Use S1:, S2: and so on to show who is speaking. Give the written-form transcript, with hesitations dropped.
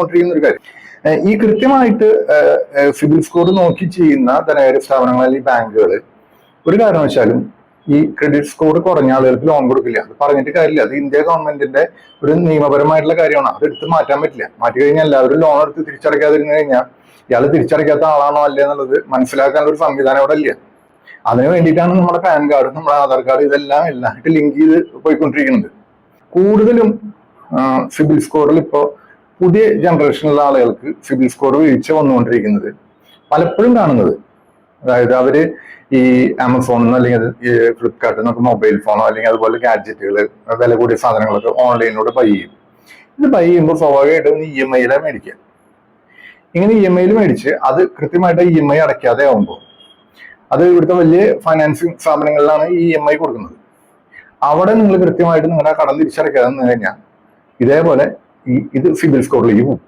S1: കൊണ്ടിരിക്കുന്ന ഒരു കാര്യം. ഈ കൃത്യമായിട്ട് സിബിൽ സ്കോർ നോക്കി ചെയ്യുന്ന ധനകാര്യ സ്ഥാപനങ്ങൾ അല്ലെങ്കിൽ ബാങ്കുകൾ ഒരു കാരണവശാലും ഈ ക്രെഡിറ്റ് സ്കോർ കുറഞ്ഞ ആളുകൾക്ക് ലോൺ കൊടുക്കില്ല. അത് പറഞ്ഞിട്ട് കാര്യമില്ല. അത് ഇന്ത്യ ഗവൺമെന്റിന്റെ ഒരു നിയമപരമായിട്ടുള്ള കാര്യമാണ്. അത് എടുത്ത് മാറ്റാൻ പറ്റില്ല. മാറ്റി കഴിഞ്ഞാൽ എല്ലാവരും ലോൺ എടുത്ത് തിരിച്ചടയ്ക്കാതിരുന്നു കഴിഞ്ഞാൽ ഇയാൾ തിരിച്ചടയ്ക്കാത്ത ആളാണോ അല്ലേ എന്നുള്ളത് മനസ്സിലാക്കാനുള്ള ഒരു സംവിധാനം അവിടെ ഇല്ല. അതിനു വേണ്ടിയിട്ടാണ് നമ്മുടെ പാൻ കാർഡ്, നമ്മുടെ ആധാർ കാർഡ് ഇതെല്ലാം എല്ലാമായിട്ട് ലിങ്ക് ചെയ്ത് പോയിക്കൊണ്ടിരിക്കുന്നത്. കൂടുതലും സിബിൽ സ്കോറിൽ ഇപ്പോൾ പുതിയ ജനറേഷനിലുള്ള ആളുകൾക്ക് സിബിൽ സ്കോർ വീഴ്ച വന്നുകൊണ്ടിരിക്കുന്നത് പലപ്പോഴും കാണുന്നത്, അതായത് അവര് ഈ ആമസോണിൽ നിന്ന് അല്ലെങ്കിൽ ഫ്ലിപ്കാർട്ടിൽ നിന്നൊക്കെ മൊബൈൽ ഫോണോ അല്ലെങ്കിൽ അതുപോലെ ഗാഡ്ജറ്റുകൾ, വില കൂടിയ സാധനങ്ങളൊക്കെ ഓൺലൈനിലൂടെ ബൈ ചെയ്യും. ഇത് ബൈ ചെയ്യുമ്പോൾ സ്വാഭാവികമായിട്ടും EMI മേടിക്കുക. ഇങ്ങനെ EMI മേടിച്ച് അത് കൃത്യമായിട്ട് EMI അടയ്ക്കാതെ ആവുമ്പോൾ, അത് ഇവിടുത്തെ വലിയ ഫൈനാൻസിങ് സ്ഥാപനങ്ങളിലാണ് ഈ EMI കൊടുക്കുന്നത്. അവിടെ നിങ്ങൾ കൃത്യമായിട്ട് നിങ്ങളുടെ കടം തിരിച്ചടയ്ക്കാതെ നിന്ന് കഴിഞ്ഞാൽ ഇതേപോലെ ഇത് സിബിൽ സ്കോറിലേക്ക് പോകും.